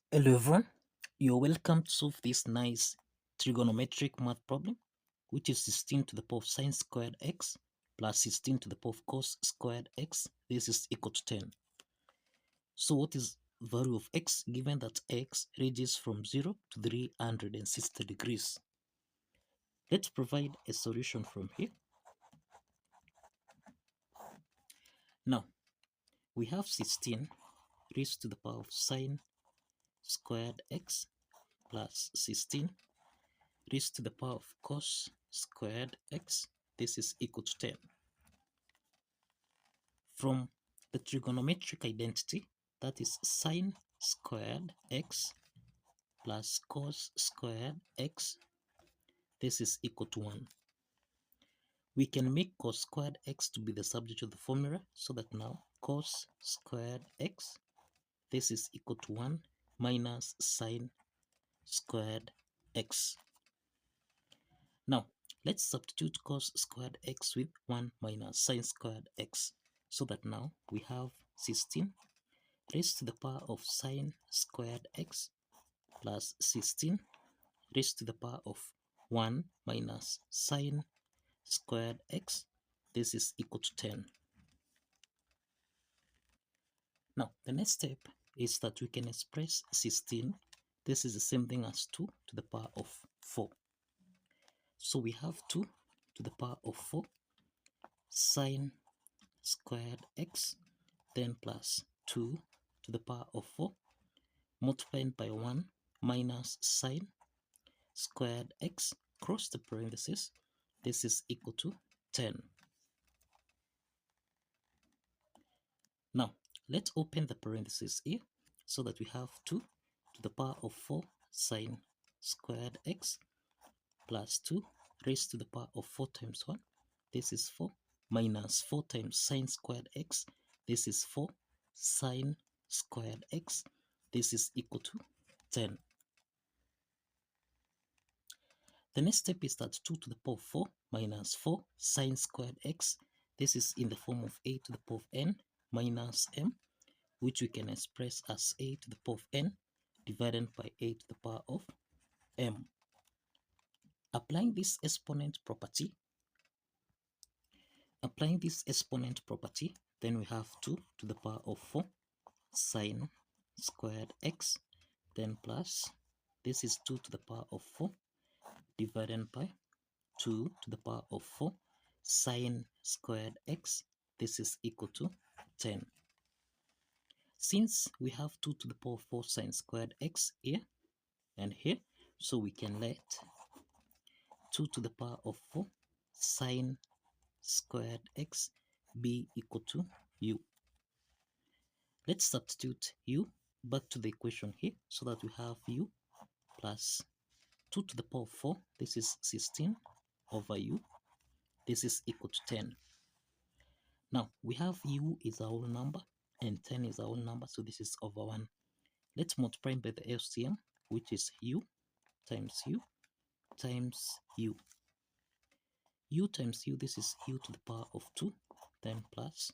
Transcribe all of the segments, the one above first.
Hello everyone, you're welcome to solve this nice trigonometric math problem, which is 16 to the power of sine squared x plus 16 to the power of cos squared x. This is equal to 10. So what is the value of x given that x ranges from 0 to 360 degrees? Let's provide a solution from here. Now, we have 16 raised to the power of sine squared x plus 16 raised to the power of cos squared x. This is equal to 10. From the trigonometric identity, that is sine squared x plus cos squared x, this is equal to 1. We can make cos squared x to be the subject of the formula, so that now cos squared x, this is equal to 1 minus sine squared x. Now, let's substitute cos squared x with 1 minus sine squared x, so that now we have 16 raised to the power of sine squared x plus 16 raised to the power of 1 minus sine squared x. This is equal to 10. Now, the next step is that we can express 16. This is the same thing as 2 to the power of 4. So we have 2 to the power of 4 sine squared x, then plus 2 to the power of 4 multiplied by 1 minus sine squared x, cross the parentheses. This is equal to 10. Now, let's open the parentheses here so that we have 2 to the power of 4 sine squared x plus 2 raised to the power of 4 times 1. This is 4 minus 4 times sine squared x. This is 4 sine squared x. This is equal to 10. The next step is that 2 to the power of 4 minus 4 sine squared x. This is in the form of a to the power of n minus m, which we can express as a to the power of n divided by a to the power of m. Applying this exponent property, then we have 2 to the power of 4 sine squared x, then plus, this is 2 to the power of 4 divided by 2 to the power of 4 sine squared x. This is equal to 10. Since we have 2 to the power of 4 sine squared x here and here, so we can let 2 to the power of 4 sine squared x be equal to u. Let's substitute u back to the equation here so that we have u plus 2 to the power of 4, this is 16 over u, this is equal to 10. Now, we have u is our whole number and 10 is our whole number, so this is over 1. Let's multiply by the LCM, which is u times u times u. U times u, this is u to the power of 2, then plus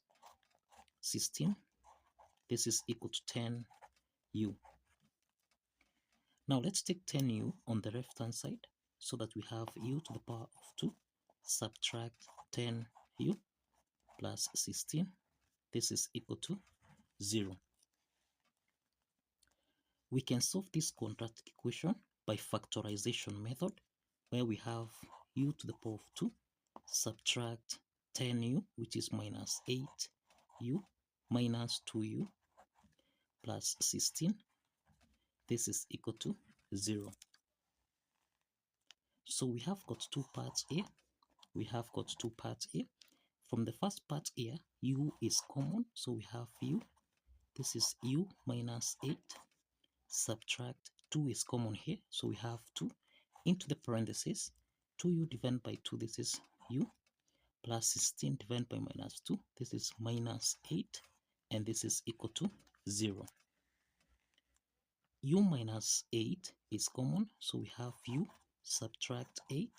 16, this is equal to 10u. Now let's take 10u on the left hand side so that we have u to the power of 2 subtract 10u plus 16, this is equal to 0. We can solve this quadratic equation by factorization method, where we have u to the power of 2 subtract 10u, which is minus 8u minus 2u plus 16, this is equal to 0. So we have got two parts here. From the first part here, u is common, so we have u. This is u minus 8 subtract 2 is common here, so we have 2 into the parentheses. 2u divided by 2, this is u, plus 16 divided by minus 2, this is minus 8, and this is equal to 0. U minus 8 is common, so we have u subtract 8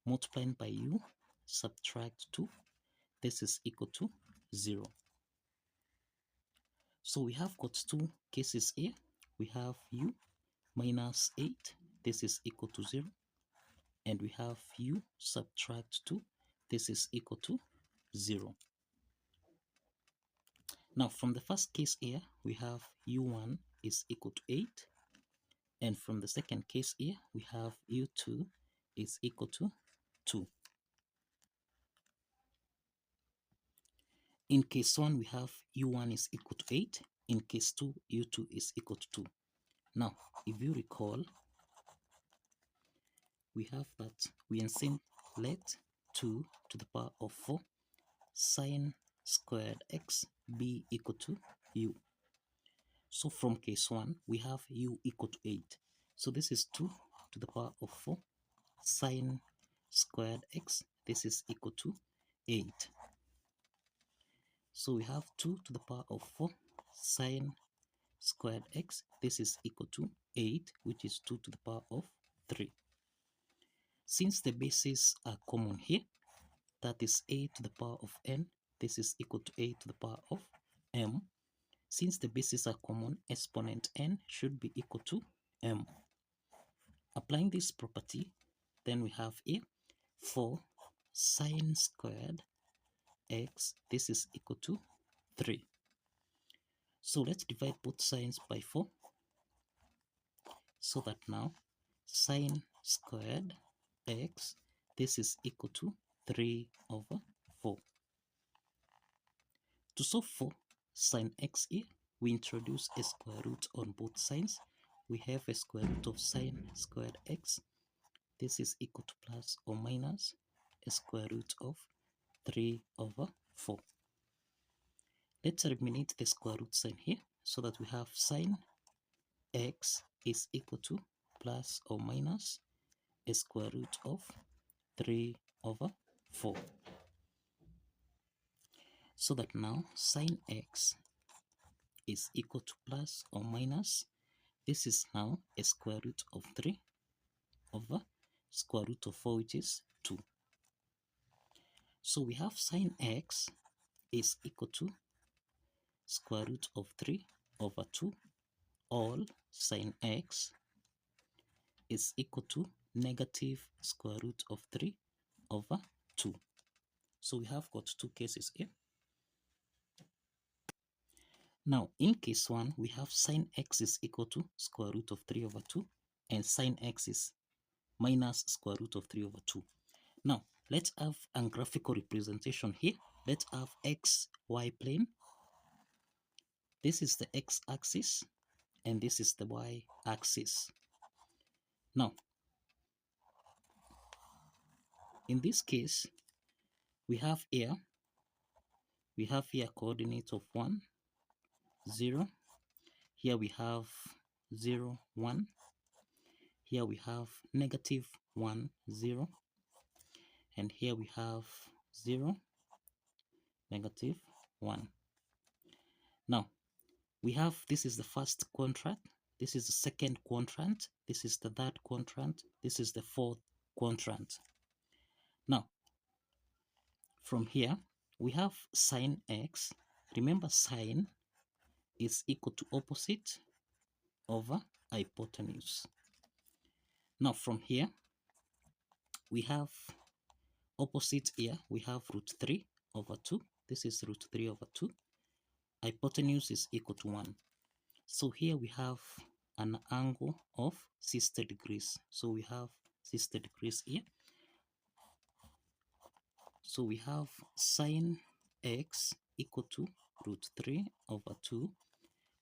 multiplied by u subtract 2, this is equal to 0. So we have got two cases here. we have u minus 8, this is equal to 0, and we have u subtract 2, this is equal to 0. Now from the first case here, we have u1 is equal to 8, and from the second case here, we have u2 is equal to 2. In case 1, we have u1 is equal to 8. In case 2, u2 is equal to 2. Now, if you recall, we have that we can let 2 to the power of 4 sine squared x be equal to u. So from case 1, we have u equal to 8. So this is 2 to the power of 4 sine squared x. This is equal to 8. So we have 2 to the power of 4 sine squared x. This is equal to 8, which is 2 to the power of 3. Since the bases are common here, that is a to the power of n, this is equal to a to the power of m. Since the bases are common, exponent n should be equal to m. Applying this property, then we have a 4 sine squared x, this is equal to 3. So let's divide both sides by 4, so that now sine squared x, this is equal to 3 over 4. To solve for sine x here, we introduce a square root on both sides. We have a square root of sine squared x. This is equal to plus or minus a square root of 3 over 4. Let's eliminate the square root sign here, so that we have sine x is equal to plus or minus a square root of 3 over 4. So that now sine x is equal to plus or minus, this is now a square root of 3 over square root of 4, which is 2. So we have sine x is equal to square root of 3 over 2, all sine x is equal to negative square root of 3 over 2. So we have got two cases here. Now in case 1, we have sine x is equal to square root of 3 over 2, and sine x is minus square root of 3 over 2. Now let's have a graphical representation here. Let's have xy plane. This is the x-axis and this is the y-axis. Now in this case, we have here coordinates of 1, 0. Here we have 0, 1. Here we have negative 1, 0. And here we have 0, negative 1. Now we have, this is the first quadrant, this is the second quadrant, this is the third quadrant, this is the fourth quadrant. Now from here we have sine x. Remember, sine is equal to opposite over hypotenuse. Now from here we have opposite here, we have root 3 over 2. This is root 3 over 2. Hypotenuse is equal to 1. So here we have an angle of 60 degrees. So we have 60 degrees here. So we have sine x equal to root 3 over 2.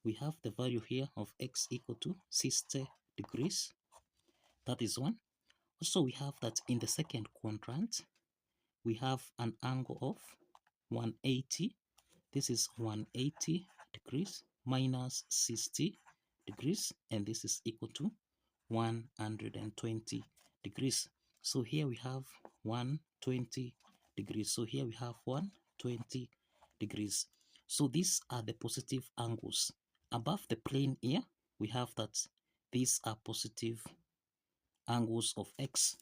We have the value here of x equal to 60 degrees. That is 1. Also we have that in the second quadrant, we have an angle of 180. This is 180 degrees minus 60 degrees, and this is equal to 120 degrees. So here we have 120 degrees. So here we have 120 degrees. So these are the positive angles. Above the plane here, we have that these are positive angles of x.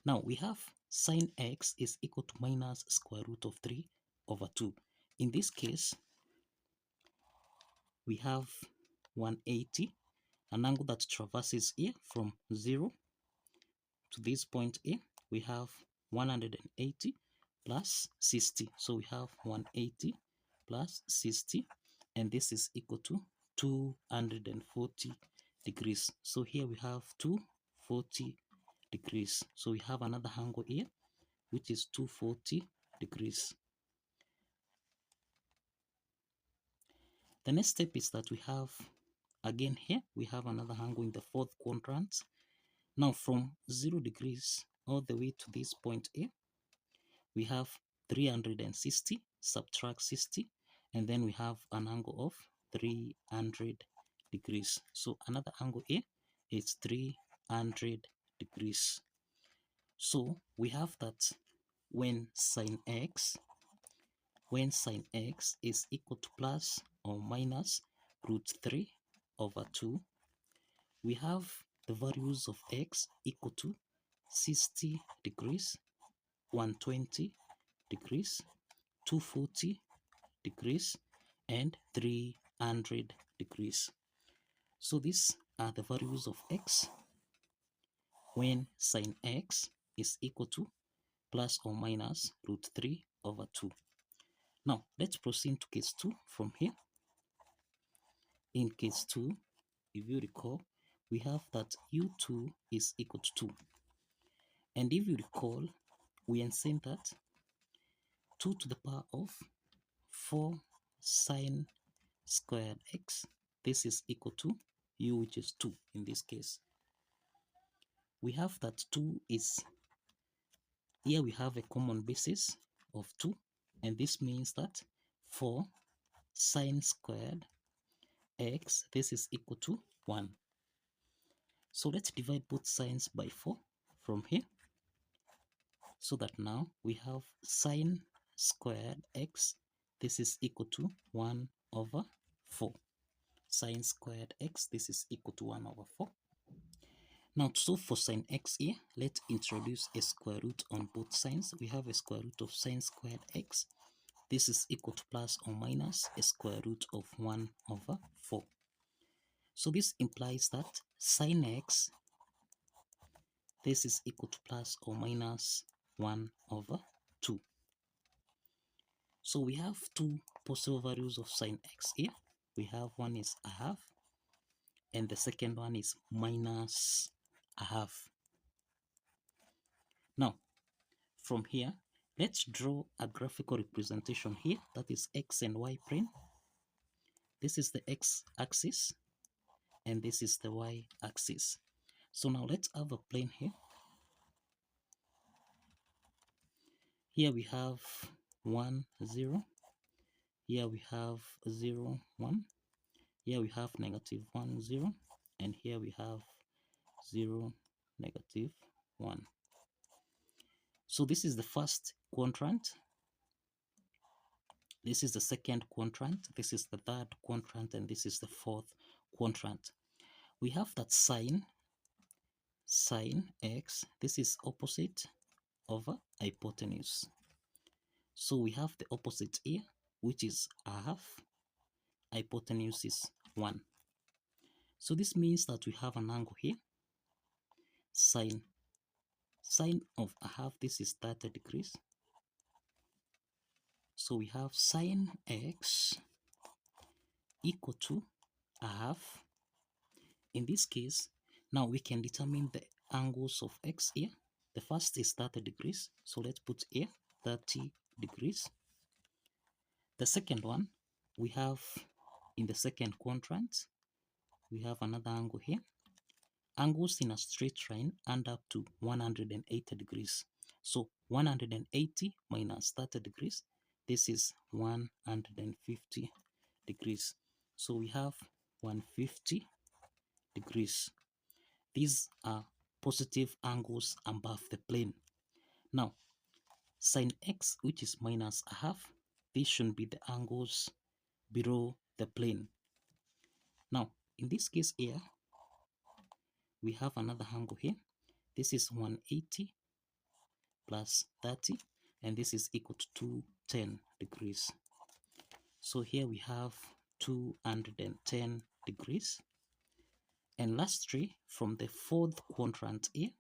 Now we have sine x is equal to minus square root of 3 over 2. In this case, we have 180 an angle that traverses here from 0 to this point here, we have 180 plus 60. So we have 180 plus 60, and this is equal to 240 degrees. So here we have 240 degrees. So we have another angle here, which is 240 degrees. The next step is that we have, again here, we have another angle in the fourth quadrant. Now from 0 degrees all the way to this point here, we have 360, subtract 60, and then we have an angle of 300 degrees. So another angle here is 300 degrees. So we have that when sine x is equal to plus or minus root 3 over 2, we have the values of x equal to 60 degrees, 120 degrees, 240 degrees, and 300 degrees. So these are the values of x when sine x is equal to plus or minus root 3 over 2. Now let's proceed to case 2 from here. In case 2, if you recall, we have that u2 is equal to 2. And if you recall, we insert that 2 to the power of 4 sine squared x, this is equal to u, which is 2 in this case. We have that 2 is, here we have a common basis of 2, and this means that 4 sine squared x, this is equal to 1. So let's divide both signs by 4 from here, so that now we have sine squared x, this is equal to 1 over 4. Sine squared x, this is equal to 1 over 4. Now, so for sine x here, let's introduce a square root on both sides. We have a square root of sine squared x. This is equal to plus or minus a square root of 1 over 4. So this implies that sine x, this is equal to plus or minus 1 over 2. So we have two possible values of sine x here. We have one is a half, and the second one is minus a half. Now, from here, let's draw a graphical representation here, that is x and y plane. This is the x-axis, and this is the y-axis. So now let's have a plane here. Here we have 1, 0. Here we have 0, 1. Here we have negative 1, 0. And here we have 0, negative 1. So this is the first quadrant. This is the second quadrant. This is the third quadrant. And this is the fourth quadrant. We have that sine x, this is opposite over hypotenuse. So we have the opposite here, which is a half. Hypotenuse is 1. So this means that we have an angle here. Sine of a half, this is 30 degrees. So we have sine x equal to a half. In this case, now we can determine the angles of x here. The first is 30 degrees. So let's put here 30 degrees. The second one, we have in the second quadrant, we have another angle here. Angles in a straight line add up to 180 degrees. So 180 minus 30 degrees, this is 150 degrees. So we have 150 degrees. These are positive angles above the plane. Now, sine x, which is minus a half, these should be the angles below the plane. Now, in this case here, we have another angle here. This is 180 plus 30, and this is equal to 210 degrees. So here we have 210 degrees. And lastly, from the fourth quadrant here,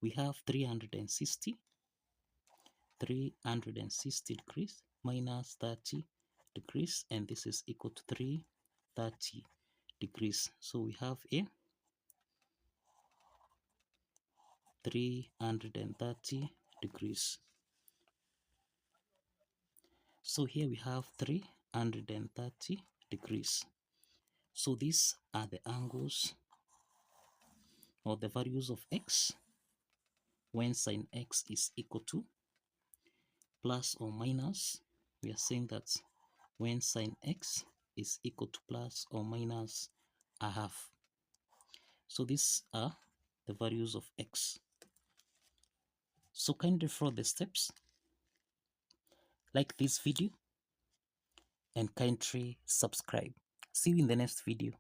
we have 360 degrees minus 30 degrees, and this is equal to 330 degrees. So we have a 330 degrees. So here we have 330 degrees. So these are the angles or the values of x when sine x is equal to plus or minus. We are saying that when sine x is equal to plus or minus a half. So these are the values of x. So kindly follow the steps, like this video, and kindly subscribe. See you in the next video.